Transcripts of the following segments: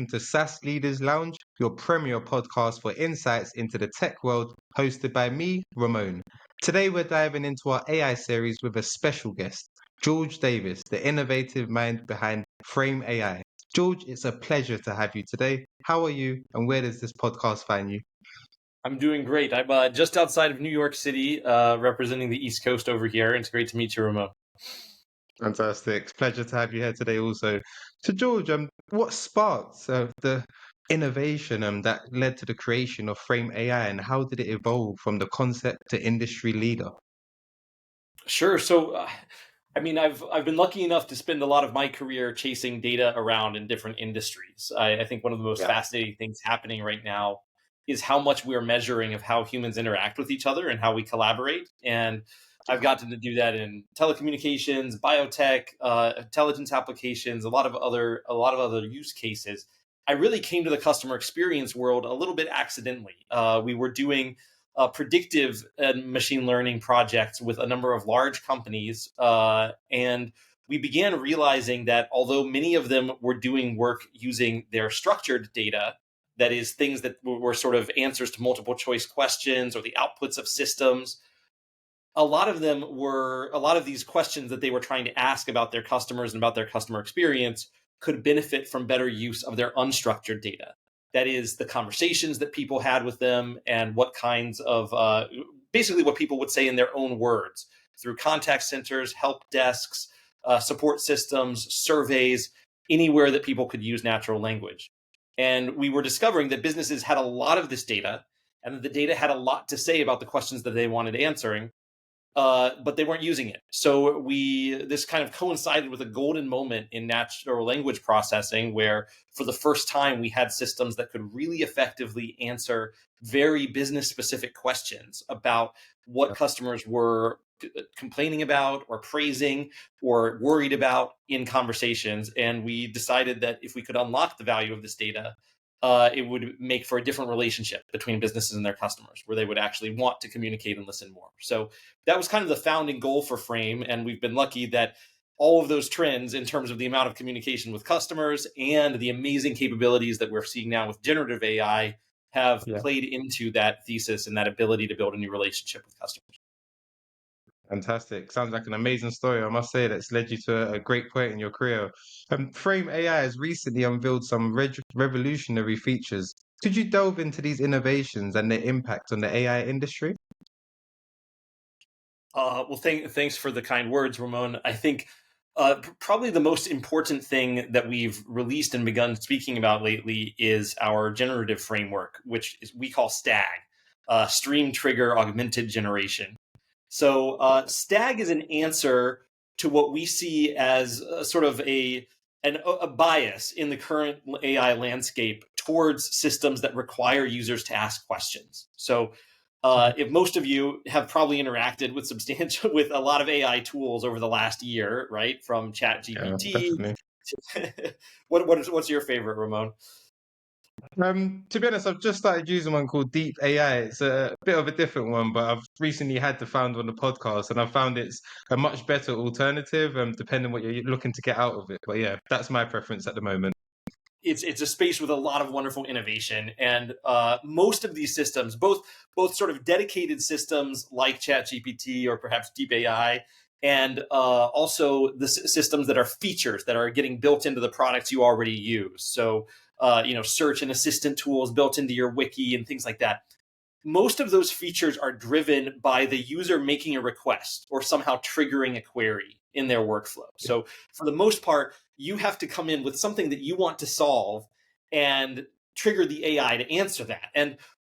welcome to SaaS Leaders Lounge, your premier podcast for insights into the tech world, hosted by me, Ramon. Today, we're diving into our AI series with a special guest, George Davis, the innovative mind behind Frame AI. George, it's a pleasure to have you today. How are you, and where does this podcast find you? I'm doing great. I'm just outside of New York City, representing the East Coast over here. It's great to meet you, Ramon. Fantastic. Pleasure to have you here today also. So George, what sparked the innovation that led to the creation of Frame AI, and how did it evolve from the concept to industry leader? Sure. So, I've been lucky enough to spend a lot of my career chasing data around in different industries. I think one of the most Yeah. fascinating things happening right now is how much we're measuring of how humans interact with each other and how we collaborate. And I've gotten to do that in telecommunications, biotech, intelligence applications, a lot of other use cases. I really came to the customer experience world a little bit accidentally. We were doing predictive machine learning projects with a number of large companies, and we began realizing that although many of them were doing work using their structured data, that is, things that were sort of answers to multiple choice questions or the outputs of systems, a lot of these questions that they were trying to ask about their customers and about their customer experience could benefit from better use of their unstructured data. That is, the conversations that people had with them and what kinds of basically what people would say in their own words through contact centers, help desks, support systems, surveys, anywhere that people could use natural language. And we were discovering that businesses had a lot of this data, and that the data had a lot to say about the questions that they wanted answering, but they weren't using it. So this kind of coincided with a golden moment in natural language processing, where for the first time we had systems that could really effectively answer very business specific questions about what customers were complaining about or praising or worried about in conversations. And we decided that if we could unlock the value of this data, it would make for a different relationship between businesses and their customers, where they would actually want to communicate and listen more. So that was kind of the founding goal for Frame. And we've been lucky that all of those trends in terms of the amount of communication with customers and the amazing capabilities that we're seeing now with generative AI have played into that thesis and that ability to build a new relationship with customers. Fantastic. Sounds like an amazing story. I must say that's led you to a great point in your career. Frame AI has recently unveiled some revolutionary features. Could you delve into these innovations and their impact on the AI industry? Thanks for the kind words, Ramon. I think probably the most important thing that we've released and begun speaking about lately is our generative framework, which we call STAG, Stream Trigger Augmented Generation. So STAG is an answer to what we see as sort of a bias in the current AI landscape towards systems that require users to ask questions. So if most of you have probably interacted with a lot of AI tools over the last year, right? From ChatGPT. What's your favorite, Ramon? To be honest, I've just started using one called Deep AI. It's a bit of a different one, but I've recently had the founder on the podcast, and I found it's a much better alternative, depending what you're looking to get out of it. But yeah, that's my preference at the moment. It's a space with a lot of wonderful innovation, and most of these systems, both sort of dedicated systems like ChatGPT or perhaps Deep AI, and also the systems that are features that are getting built into the products you already use. So search and assistant tools built into your wiki and things like that. Most of those features are driven by the user making a request or somehow triggering a query in their workflow. So for the most part, you have to come in with something that you want to solve and trigger the AI to answer that. And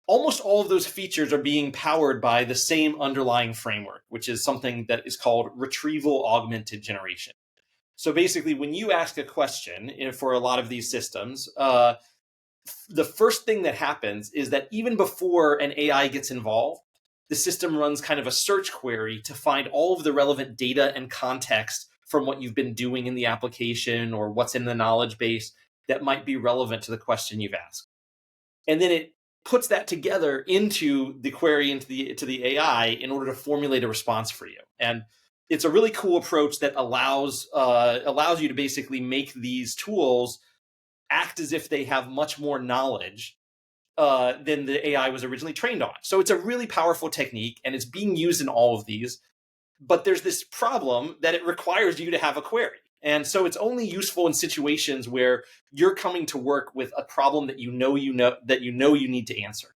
almost all of those features are being powered by the same underlying framework, which is something that is called retrieval augmented generation. So basically, when you ask a question for a lot of these systems, the first thing that happens is that even before an AI gets involved, the system runs kind of a search query to find all of the relevant data and context from what you've been doing in the application or what's in the knowledge base that might be relevant to the question you've asked. And then it puts that together into the query to the AI in order to formulate a response for you. And it's a really cool approach that allows you to basically make these tools act as if they have much more knowledge than the AI was originally trained on. So it's a really powerful technique, and it's being used in all of these. But there's this problem that it requires you to have a query. And so it's only useful in situations where you're coming to work with a problem that you know you need to answer.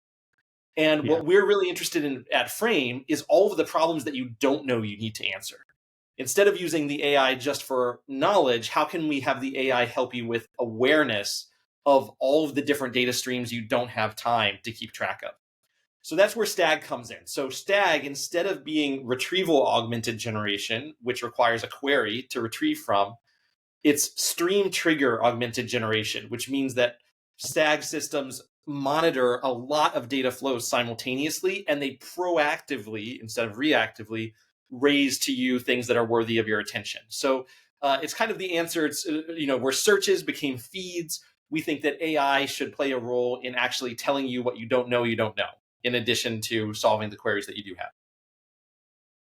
And Yeah. what we're really interested in at Frame is all of the problems that you don't know you need to answer. Instead of using the AI just for knowledge, how can we have the AI help you with awareness of all of the different data streams you don't have time to keep track of? So that's where Stag comes in. So Stag, instead of being retrieval augmented generation, which requires a query to retrieve from, it's stream trigger augmented generation, which means that Stag systems monitor a lot of data flows simultaneously, and they proactively, instead of reactively, raise to you things that are worthy of your attention. So it's kind of the answer. It's where searches became feeds. We think that AI should play a role in actually telling you what you don't know, in addition to solving the queries that you do have.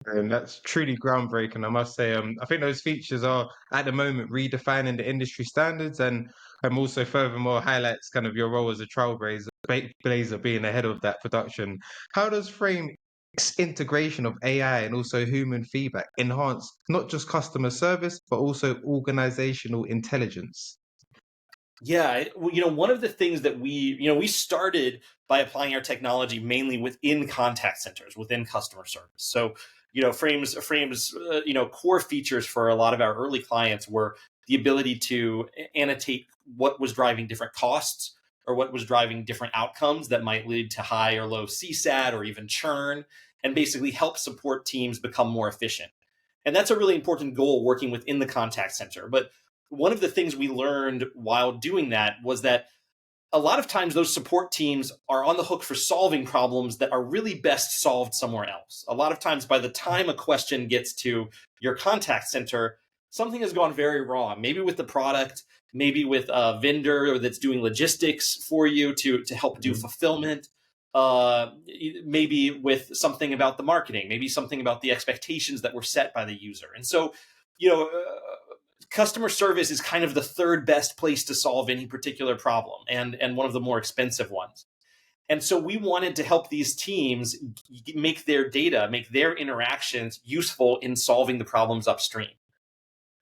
And that's truly groundbreaking, I must say. I think those features are at the moment redefining the industry standards, and also furthermore highlights kind of your role as a trailblazer, blazer being ahead of that production. How does Frame integration of AI and also human feedback enhance not just customer service but also organizational intelligence? Yeah, one of the things that we started by applying our technology mainly within contact centers, within customer service. So, Frame's core features for a lot of our early clients were the ability to annotate what was driving different costs or what was driving different outcomes that might lead to high or low CSAT or even churn, and basically help support teams become more efficient. And that's a really important goal working within the contact center. But one of the things we learned while doing that was that a lot of times those support teams are on the hook for solving problems that are really best solved somewhere else. A lot of times, by the time a question gets to your contact center, something has gone very wrong, maybe with the product, maybe with a vendor that's doing logistics for you to help do Mhm. fulfillment, uh, maybe with something about the marketing, maybe something about the expectations that were set by the user. And so, you know, customer service is kind of the third best place to solve any particular problem, and one of the more expensive ones. And so we wanted to help these teams make their data, make their interactions useful in solving the problems upstream.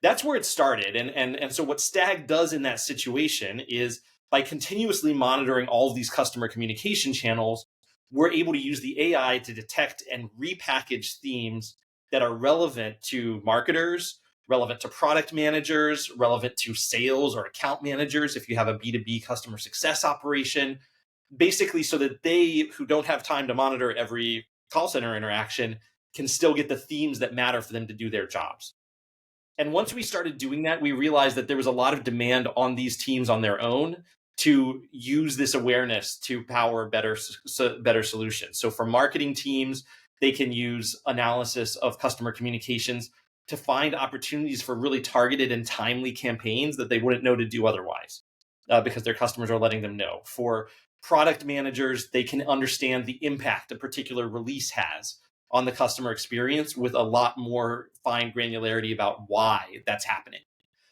That's where it started. And so what Stag does in that situation is, by continuously monitoring all of these customer communication channels, we're able to use the AI to detect and repackage themes that are relevant to marketers, relevant to product managers, relevant to sales or account managers if you have a B2B customer success operation, basically so that they, who don't have time to monitor every call center interaction, can still get the themes that matter for them to do their jobs. And once we started doing that, we realized that there was a lot of demand on these teams on their own to use this awareness to power better solutions. So for marketing teams, they can use analysis of customer communications to find opportunities for really targeted and timely campaigns that they wouldn't know to do otherwise, because their customers are letting them know. For product managers, they can understand the impact a particular release has on the customer experience with a lot more fine granularity about why that's happening.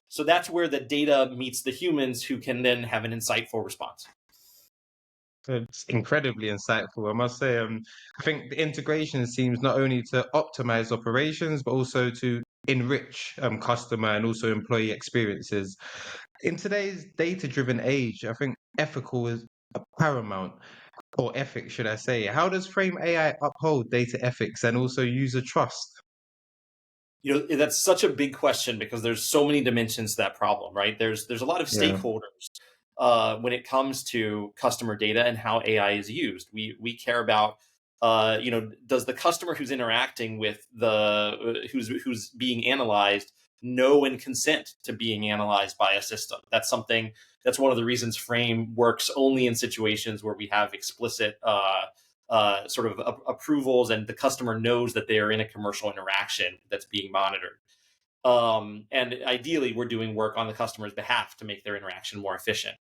So that's where the data meets the humans, who can then have an insightful response. It's incredibly insightful, I must say. I think the integration seems not only to optimize operations, but also to enrich customer and also employee experiences. In today's data-driven age, I think ethical is a paramount, or ethics, should I say. How does Frame AI uphold data ethics and also user trust? That's such a big question because there's so many dimensions to that problem, right? There's a lot of Yeah. stakeholders when it comes to customer data and how AI is used. We care about, does the customer who's interacting with who's being analyzed know and consent to being analyzed by a system? That's one of the reasons Frame works only in situations where we have explicit sort of approvals, and the customer knows that they are in a commercial interaction that's being monitored. And ideally, we're doing work on the customer's behalf to make their interaction more efficient.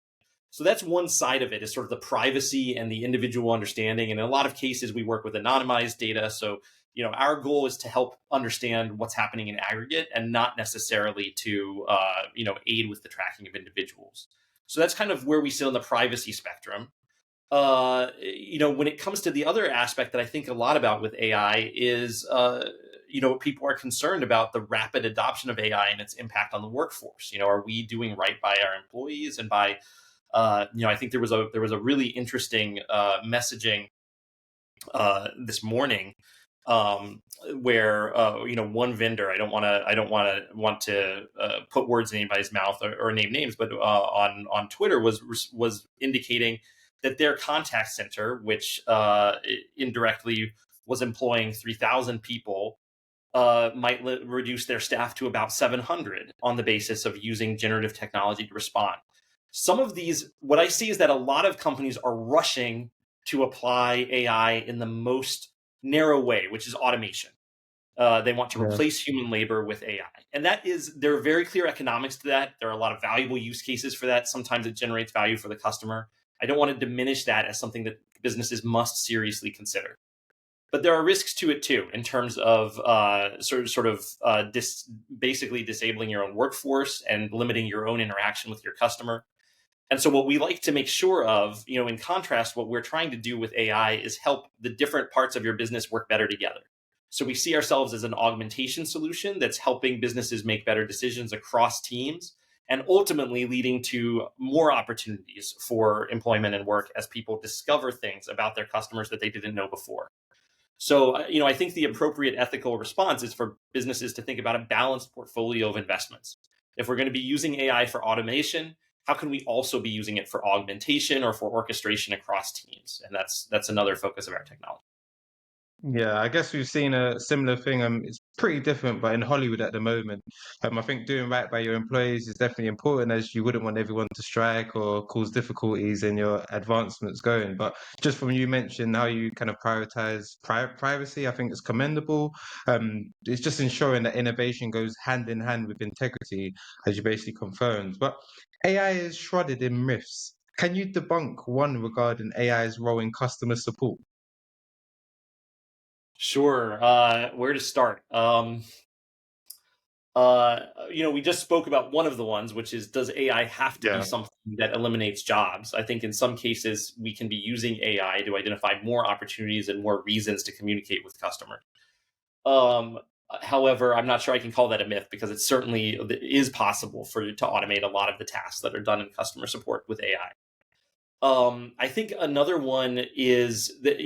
So that's one side of it, is sort of the privacy and the individual understanding. And in a lot of cases, we work with anonymized data. So, our goal is to help understand what's happening in aggregate, and not necessarily to, aid with the tracking of individuals. So that's kind of where we sit on the privacy spectrum. When it comes to the other aspect that I think a lot about with AI is, people are concerned about the rapid adoption of AI and its impact on the workforce. Are we doing right by our employees and by, I think there was a really interesting messaging this morning, where one vendor, I don't want to put words in anybody's mouth or name names, but on Twitter was indicating that their contact center, which indirectly was employing 3,000 people, might reduce their staff to about 700 on the basis of using generative technology to respond. Some of these, what I see is that a lot of companies are rushing to apply AI in the most narrow way, which is automation. They want to Yeah. replace human labor with AI. And there are very clear economics to that. There are a lot of valuable use cases for that. Sometimes it generates value for the customer. I don't want to diminish that as something that businesses must seriously consider. But there are risks to it too, in terms of basically disabling your own workforce and limiting your own interaction with your customer. And so what we like to make sure of, in contrast, what we're trying to do with AI is help the different parts of your business work better together. So we see ourselves as an augmentation solution that's helping businesses make better decisions across teams and ultimately leading to more opportunities for employment and work as people discover things about their customers that they didn't know before. So, I think the appropriate ethical response is for businesses to think about a balanced portfolio of investments. If we're going to be using AI for automation, how can we also be using it for augmentation or for orchestration across teams? And that's another focus of our technology. Yeah, I guess we've seen a similar thing. It's pretty different, but in Hollywood at the moment, I think doing right by your employees is definitely important, as you wouldn't want everyone to strike or cause difficulties in your advancements going. But just from you mentioned how you kind of prioritize privacy, I think it's commendable. It's just ensuring that innovation goes hand in hand with integrity, as you basically confirmed. But AI is shrouded in myths. Can you debunk one regarding AI's role in customer support? Sure. Where to start? We just spoke about one of the ones, which is, does AI have to be Yeah. something that eliminates jobs? I think in some cases we can be using AI to identify more opportunities and more reasons to communicate with customers. Um, However, I'm not sure I can call that a myth, because it certainly is possible for you to automate a lot of the tasks that are done in customer support with AI. I think another one is that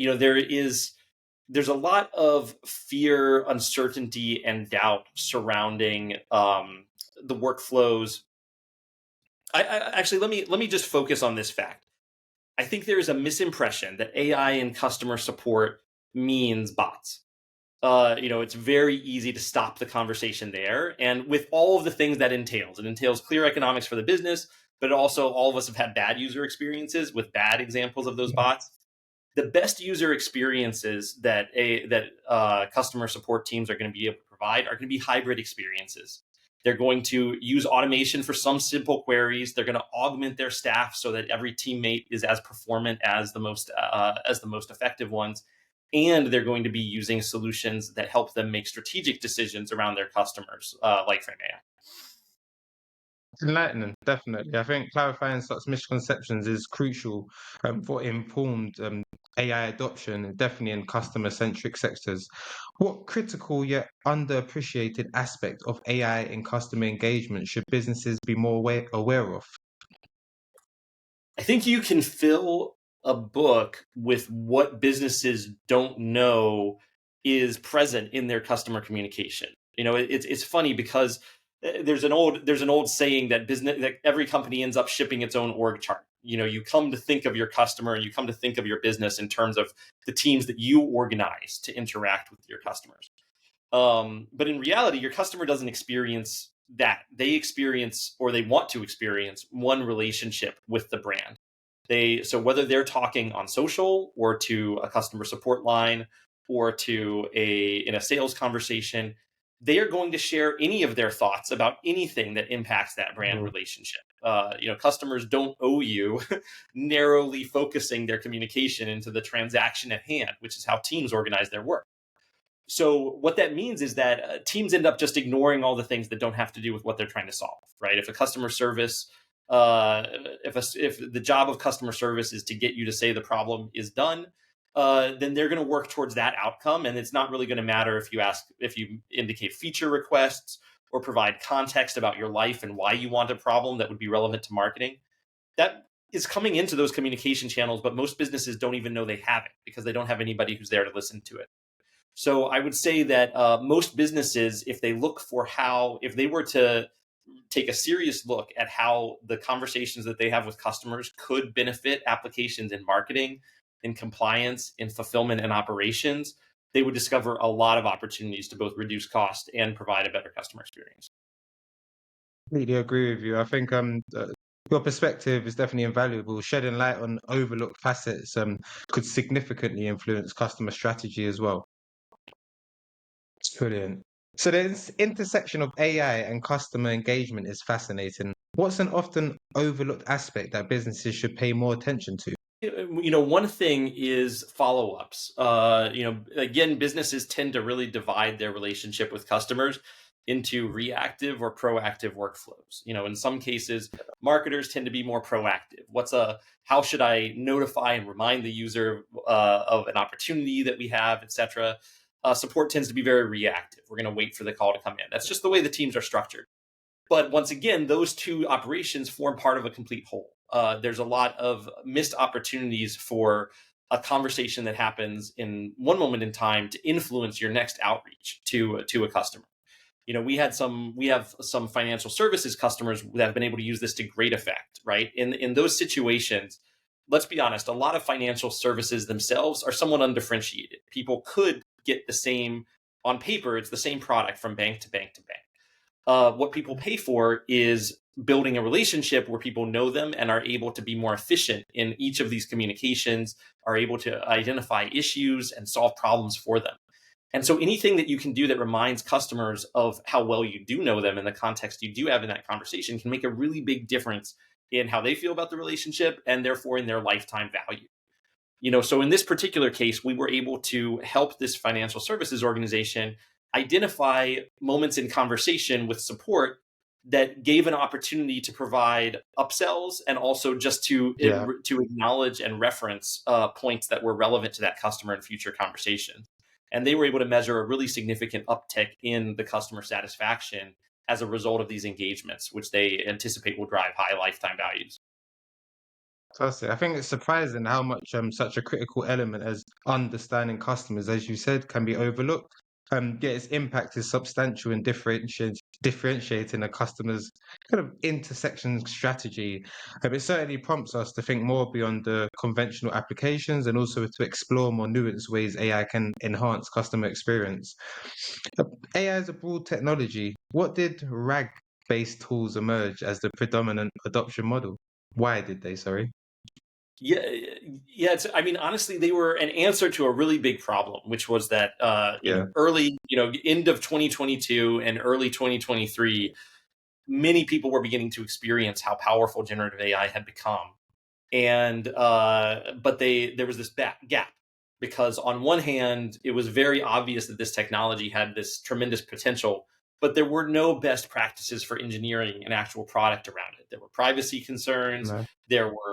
there's a lot of fear, uncertainty, and doubt surrounding the workflows. Actually, let me just focus on this fact. I think there is a misimpression that AI in customer support means bots. It's very easy to stop the conversation there. And with all of the things that it entails clear economics for the business, but also all of us have had bad user experiences with bad examples of those bots. The best user experiences that customer support teams are going to be able to provide are going to be hybrid experiences. They're going to use automation for some simple queries. They're going to augment their staff so that every teammate is as performant as the most effective ones, and they're going to be using solutions that help them make strategic decisions around their customers, like Frame AI. It's enlightening, definitely. I think clarifying such misconceptions is crucial for informed AI adoption, definitely in customer-centric sectors. What critical yet underappreciated aspect of AI in customer engagement should businesses be more aware of? I think you can fill a book with what businesses don't know is present in their customer communication. It's funny because there's an old saying that every company ends up shipping its own org chart. You come to think of your customer and you come to think of your business in terms of the teams that you organize to interact with your customers. But in reality, your customer doesn't experience that. They experience, or they want to experience, one relationship with the brand. So whether they're talking on social or to a customer support line or in a sales conversation, they are going to share any of their thoughts about anything that impacts that brand Mhm. relationship. Customers don't owe you narrowly focusing their communication into the transaction at hand, which is how teams organize their work. So what that means is that teams end up just ignoring all the things that don't have to do with what they're trying to solve, right? If a customer service If the job of customer service is to get you to say the problem is done, then they're going to work towards that outcome, and it's not really going to matter if you indicate feature requests or provide context about your life and why you want a problem that would be relevant to marketing. That is coming into those communication channels, but most businesses don't even know they have it because they don't have anybody who's there to listen to it. So I would say that most businesses, if they were to take a serious look at how the conversations that they have with customers could benefit applications in marketing, in compliance, in fulfillment and operations, they would discover a lot of opportunities to both reduce cost and provide a better customer experience. Completely agree with you. I think your perspective is definitely invaluable. Shedding light on overlooked facets could significantly influence customer strategy as well. It's brilliant. So this intersection of AI and customer engagement is fascinating. What's an often overlooked aspect that businesses should pay more attention to? One thing is follow-ups. Again, businesses tend to really divide their relationship with customers into reactive or proactive workflows. In some cases, marketers tend to be more proactive. How should I notify and remind the user of an opportunity that we have, etc. Support tends to be very reactive. We're going to wait for the call to come in. That's just the way the teams are structured. But once again, those two operations form part of a complete whole. There's a lot of missed opportunities for a conversation that happens in one moment in time to influence your next outreach to a customer. We have some financial services customers that have been able to use this to great effect, right? In those situations, let's be honest, a lot of financial services themselves are somewhat undifferentiated. People could get the same on paper, it's the same product from bank to bank to bank. What people pay for is building a relationship where people know them and are able to be more efficient in each of these communications, are able to identify issues and solve problems for them. And so anything that you can do that reminds customers of how well you do know them and the context you do have in that conversation can make a really big difference in how they feel about the relationship and therefore in their lifetime value. So in this particular case, we were able to help this financial services organization identify moments in conversation with support that gave an opportunity to provide upsells and also just Yeah. to acknowledge and reference points that were relevant to that customer in future conversations. And they were able to measure a really significant uptick in the customer satisfaction as a result of these engagements, which they anticipate will drive high lifetime values. Fantastic. I think it's surprising how much such a critical element as understanding customers, as you said, can be overlooked. Yet its impact is substantial in differentiating a customer's kind of intersection strategy. It certainly prompts us to think more beyond the conventional applications and also to explore more nuanced ways AI can enhance customer experience. AI is a broad technology. What did RAG-based tools emerge as the predominant adoption model? Why did they, sorry? Yeah, yeah. I mean, honestly, they were an answer to a really big problem, which was that Yeah. end of 2022 and early 2023, many people were beginning to experience how powerful generative AI had become, and but there was this gap because on one hand, it was very obvious that this technology had this tremendous potential, but there were no best practices for engineering an actual product around it. There were privacy concerns, No. there were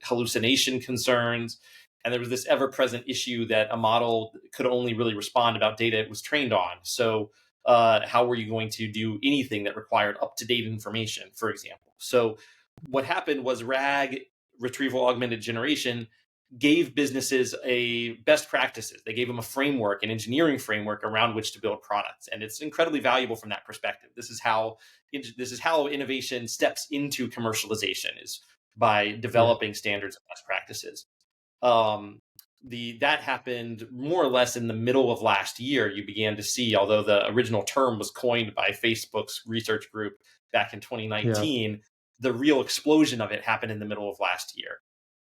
hallucination concerns, and there was this ever-present issue that a model could only really respond about data it was trained on. So how were you going to do anything that required up-to-date information, for example? So what happened was RAG, retrieval augmented generation, gave businesses a best practices. They gave them a framework, an engineering framework around which to build products, and it's incredibly valuable from that perspective. This is how innovation steps into commercialization, is by Yeah. developing standards and best practices. Um, that happened more or less in the middle of last year. You began to see, although the original term was coined by Facebook's research group back in Yeah. 2019, the real explosion of it happened in the middle of last year.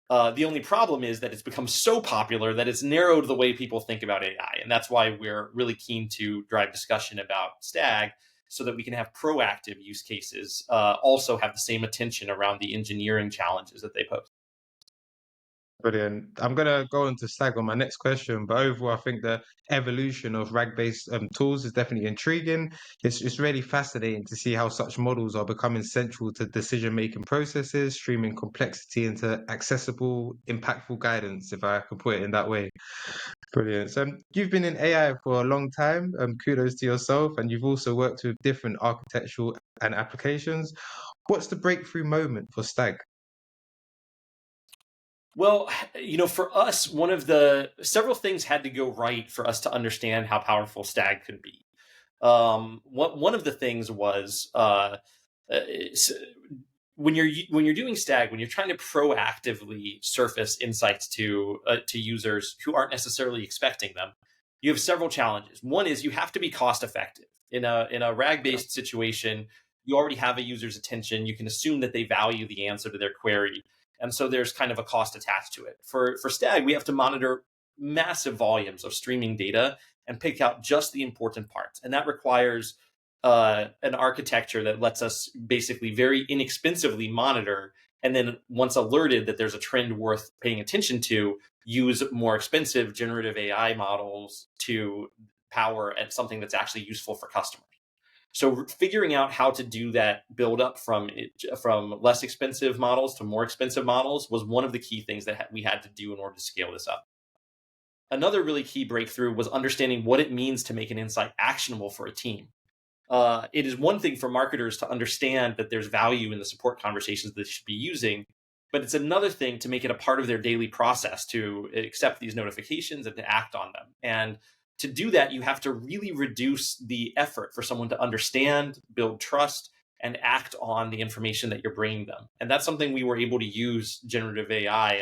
The only problem is that it's become so popular that it's narrowed the way people think about AI. And that's why we're really keen to drive discussion about STAG so that we can have proactive use cases also have the same attention around the engineering challenges that they pose. Brilliant. I'm gonna go on to Stag on my next question, but overall, I think the evolution of RAG-based tools is definitely intriguing. It's really fascinating to see how such models are becoming central to decision-making processes, streaming complexity into accessible, impactful guidance, if I could put it in that way. Brilliant. So you've been in AI for a long time. Kudos to yourself, and you've also worked with different architectural and applications. What's the breakthrough moment for Stag? Well, for us, one of the several things had to go right for us to understand how powerful Stag could be. One of the things was s- when you're doing Stag, when you're trying to proactively surface insights to users who aren't necessarily expecting them, you have several challenges. One is you have to be cost effective. In a RAG based situation, you already have a user's attention. You can assume that they value the answer to their query, and so there's kind of a cost attached to it. For Stag, we have to monitor massive volumes of streaming data and pick out just the important parts, and that requires an architecture that lets us basically very inexpensively monitor, and then once alerted that there's a trend worth paying attention to, use more expensive generative AI models to power at something that's actually useful for customers. So figuring out how to do that build up from less expensive models to more expensive models was one of the key things that we had to do in order to scale this up. Another really key breakthrough was understanding what it means to make an insight actionable for a team. It is one thing for marketers to understand that there's value in the support conversations that they should be using, but it's another thing to make it a part of their daily process to accept these notifications and to act on them. And to do that, you have to really reduce the effort for someone to understand, build trust, and act on the information that you're bringing them. And that's something we were able to use generative AI,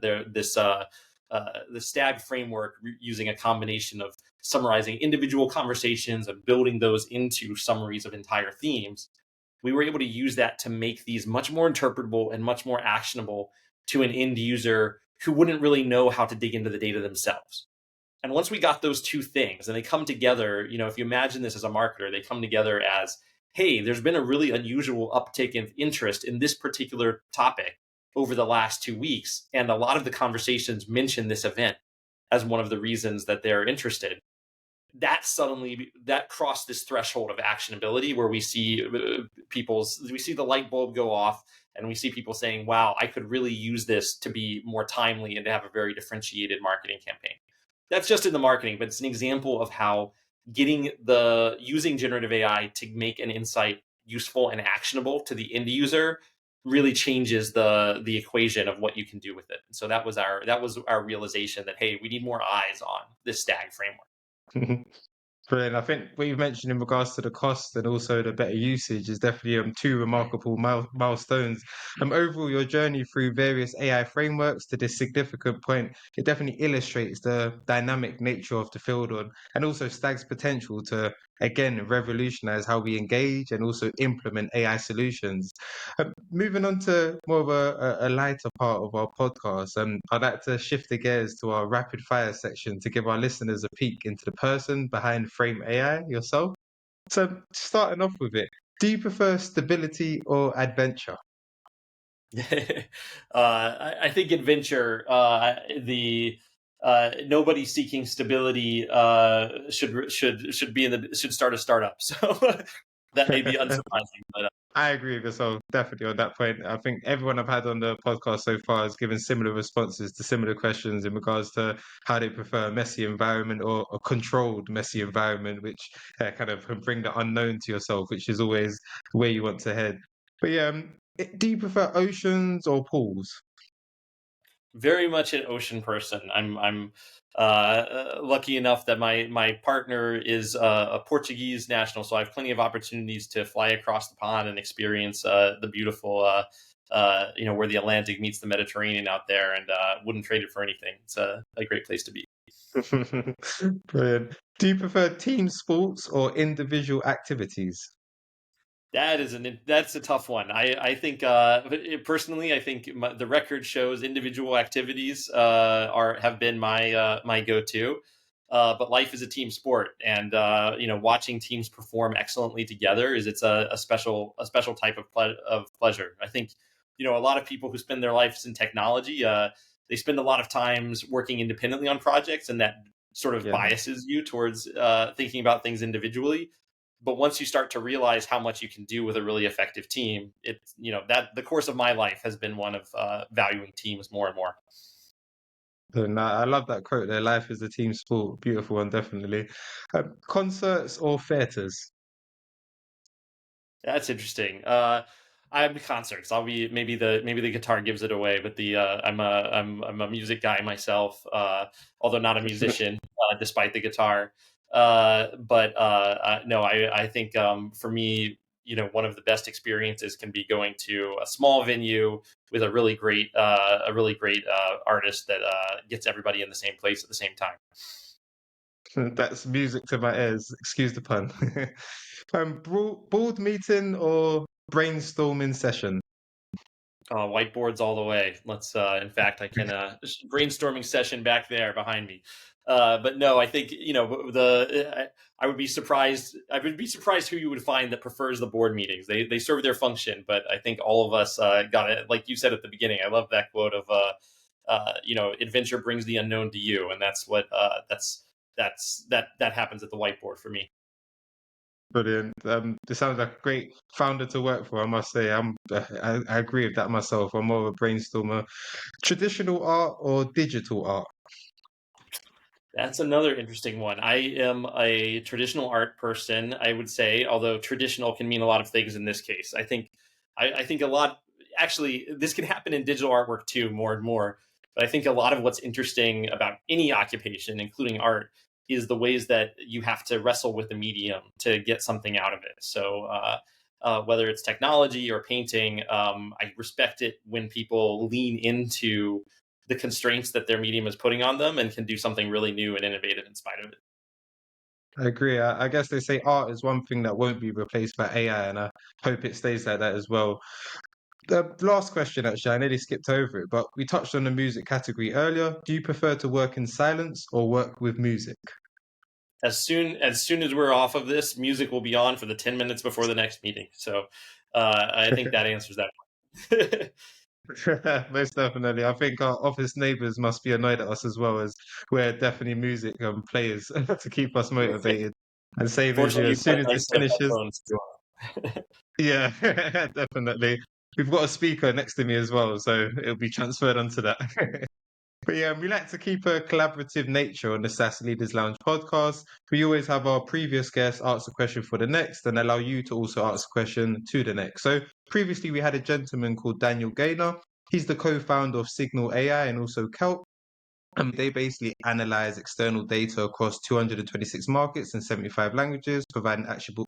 the STAG framework, using a combination of summarizing individual conversations and building those into summaries of entire themes. We were able to use that to make these much more interpretable and much more actionable to an end user who wouldn't really know how to dig into the data themselves. And once we got those two things and they come together, if you imagine this as a marketer, they come together as, hey, there's been a really unusual uptick in interest in this particular topic over the last 2 weeks. And a lot of the conversations mention this event as one of the reasons that they're interested. That crossed this threshold of actionability where we see the light bulb go off, and we see people saying, wow, I could really use this to be more timely and to have a very differentiated marketing campaign. That's just in the marketing, but it's an example of how using generative AI to make an insight useful and actionable to the end user really changes the equation of what you can do with it. And so that was our realization that, hey, we need more eyes on this STAG framework. Brilliant. I think what you've mentioned in regards to the cost and also the better usage is definitely two remarkable milestones. Overall, your journey through various AI frameworks to this significant point, it definitely illustrates the dynamic nature of the field and also Stag's potential to, again, revolutionize how we engage and also implement AI solutions. Moving on to more of a lighter part of our podcast, I'd like to shift the gears to our rapid fire section to give our listeners a peek into the person behind Frame AI, yourself. So, starting off with it, do you prefer stability or adventure? I think adventure, the nobody seeking stability should start a startup. So that may be unsurprising, but I agree with yourself, definitely on that point. I think everyone I've had on the podcast so far has given similar responses to similar questions in regards to how they prefer a messy environment or a controlled messy environment, which kind of can bring the unknown to yourself, which is always where you want to head. But yeah, do you prefer oceans or pools? very much an ocean person. I'm lucky enough that my partner is a Portuguese national, so I have plenty of opportunities to fly across the pond and experience the beautiful, where the Atlantic meets the Mediterranean out there, and wouldn't trade it for anything. It's a great place to be. Brilliant. Do you prefer team sports or individual activities? That's a tough one. I think personally, I think the record shows individual activities have been my go-to. But life is a team sport, and watching teams perform excellently together it's a special type of pleasure. I think a lot of people who spend their lives in technology. they spend a lot of times working independently on projects, and that sort of Yeah. biases you towards thinking about things individually. But once you start to realize how much you can do with a really effective team, it's, that the course of my life has been one of valuing teams more and more. And I love that quote there. Life is a team sport. Beautiful one, definitely. Concerts or theatres? That's interesting. I'm concerts. I'll be maybe the guitar gives it away, but I'm a music guy myself, although not a musician, despite the guitar. But no, I think for me, one of the best experiences can be going to a small venue with a really great artist that gets everybody in the same place at the same time. That's music to my ears. Excuse the pun. Board meeting or brainstorming session? Whiteboards all the way. In fact, I can brainstorming session back there behind me. But no, I think I would be surprised. I would be surprised who you would find that prefers the board meetings. They serve their function, but I think all of us got it. Like you said at the beginning, I love that quote of adventure brings the unknown to you, and that's what that happens at the whiteboard for me. Brilliant. This sounds like a great founder to work for, I must say. I agree with that myself. I'm more of a brainstormer. Traditional art or digital art? That's another interesting one. I am a traditional art person, I would say, although traditional can mean a lot of things in this case. I think a lot, actually, this can happen in digital artwork too, more and more. But I think a lot of what's interesting about any occupation, including art, is the ways that you have to wrestle with the medium to get something out of it. So, whether it's technology or painting, I respect it when people lean into the constraints that their medium is putting on them and can do something really new and innovative in spite of it. I agree. I guess they say art is one thing that won't be replaced by AI, and I hope it stays like that as well. The last question, actually, I nearly skipped over it, but we touched on the music category earlier. Do you prefer to work in silence or work with music? As soon as we're off of this, music will be on for the 10 minutes before the next meeting. So I think that answers that. Most definitely. I think our office neighbours must be annoyed at us as well, as we're definitely music players to keep us motivated. And same as you, Fortunately, as you've soon got as it nice finishes, headphones too. yeah, definitely. We've got a speaker next to me as well, so it'll be transferred onto that. But yeah, we like to keep a collaborative nature on the SaaS Leaders Lounge podcast. We always have our previous guests ask a question for the next and allow you to also ask a question to the next. So previously we had a gentleman called Daniel Gaynor. He's the co-founder of Signal AI and also Kelp. They basically analyze external data across 226 markets and 75 languages, providing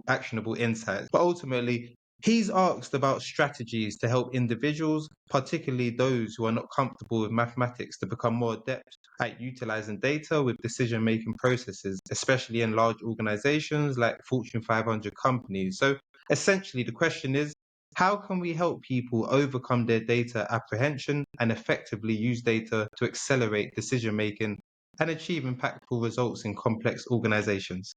actionable insights. But ultimately, he's asked about strategies to help individuals, particularly those who are not comfortable with mathematics, to become more adept at utilizing data with decision-making processes, especially in large organizations like Fortune 500 companies. So essentially, the question is, how can we help people overcome their data apprehension and effectively use data to accelerate decision making and achieve impactful results in complex organizations?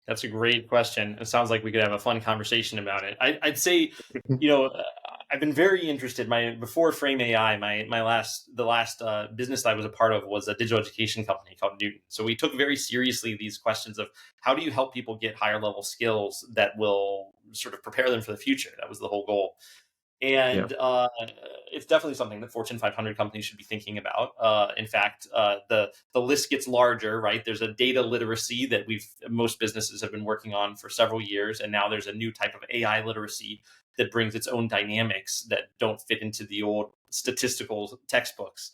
That's a great question. It sounds like we could have a fun conversation about it. I'd say, you know, uh, I've been very interested. Before Frame AI, the last business that I was a part of was a digital education company called Newton. So we took very seriously these questions of how do you help people get higher level skills that will sort of prepare them for the future. That was the whole goal. Yeah. And it's definitely something that Fortune 500 companies should be thinking about. In fact, the list gets larger, right? There's a data literacy that most businesses have been working on for several years, and now there's a new type of AI literacy that brings its own dynamics that don't fit into the old statistical textbooks.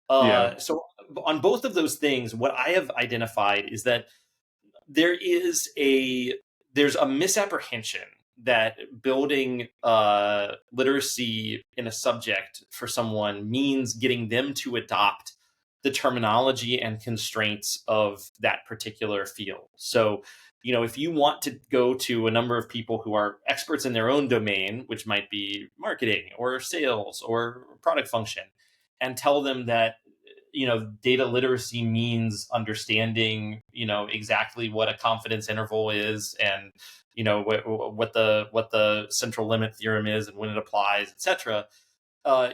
Yeah. So on both of those things, what I have identified is that there is a there's a misapprehension that building literacy in a subject for someone means getting them to adopt the terminology and constraints of that particular field. So, if you want to go to a number of people who are experts in their own domain, which might be marketing or sales or product function, and tell them that data literacy means understanding exactly what a confidence interval is, and what the central limit theorem is and when it applies, etc.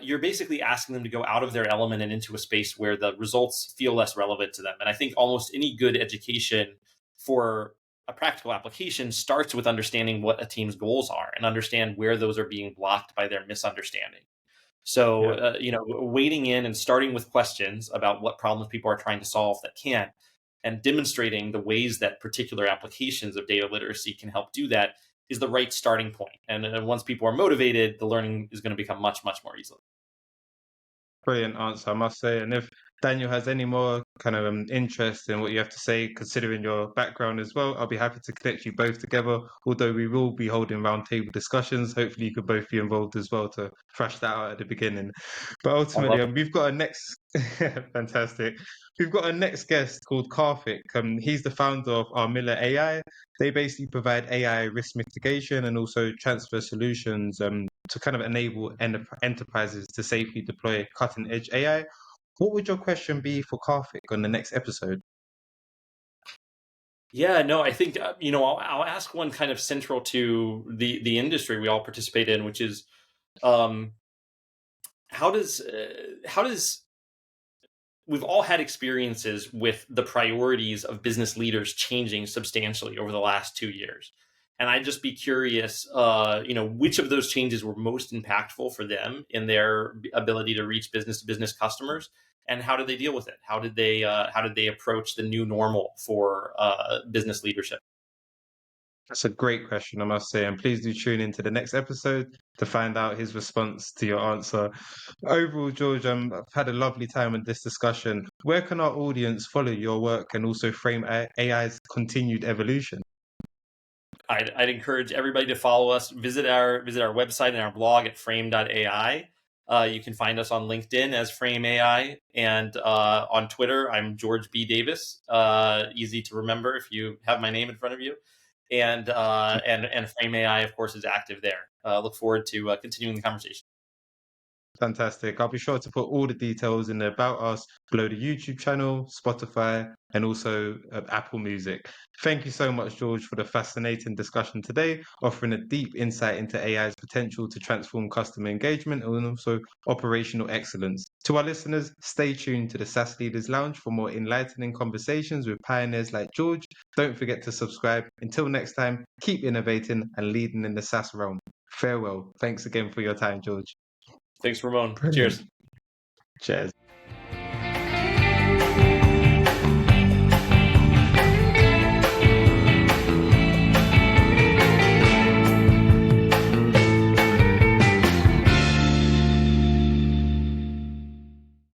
you're basically asking them to go out of their element and into a space where the results feel less relevant to them. And I think almost any good education for a practical application starts with understanding what a team's goals are and understand where those are being blocked by their misunderstanding. So, Yeah. wading in and starting with questions about what problems people are trying to solve that can't, and demonstrating the ways that particular applications of data literacy can help do that is the right starting point. And then once people are motivated, the learning is going to become much, much more easily. Brilliant answer, I must say. And if Daniel has any more kind of interest in what you have to say, considering your background as well, I'll be happy to connect you both together. Although we will be holding roundtable discussions, hopefully you could both be involved as well to thrash that out at the beginning. But I love ultimately, it. we've got a next fantastic. We've got a next guest called Karthik. He's the founder of Armilla AI. They basically provide AI risk mitigation and also transfer solutions to kind of enable enterprises to safely deploy cutting edge AI. What would your question be for Karthik on the next episode? Yeah, no, I think I'll ask one kind of central to the industry we all participate in, which is um, how does we've all had experiences with the priorities of business leaders changing substantially over the last 2 years. And I'd just be curious, which of those changes were most impactful for them in their ability to reach business to business customers, and how did they deal with it? How did they approach the new normal for business leadership? That's a great question, I must say. And please do tune into the next episode to find out his response to your answer. Overall, George, I've had a lovely time in this discussion. Where can our audience follow your work and also frame AI's continued evolution? I'd encourage everybody to follow us. Visit our website and our blog at frame.ai. You can find us on LinkedIn as Frame AI, and on Twitter, I'm George B. Davis. Easy to remember if you have my name in front of you. And Frame AI, of course, is active there. Look forward to continuing the conversation. Fantastic. I'll be sure to put all the details in the About Us below the YouTube channel, Spotify, and also Apple Music. Thank you so much, George, for the fascinating discussion today, offering a deep insight into AI's potential to transform customer engagement and also operational excellence. To our listeners, stay tuned to the SaaS Leaders Lounge for more enlightening conversations with pioneers like George. Don't forget to subscribe. Until next time, keep innovating and leading in the SaaS realm. Farewell. Thanks again for your time, George. Thanks, Ramon. Brilliant. Cheers. Cheers.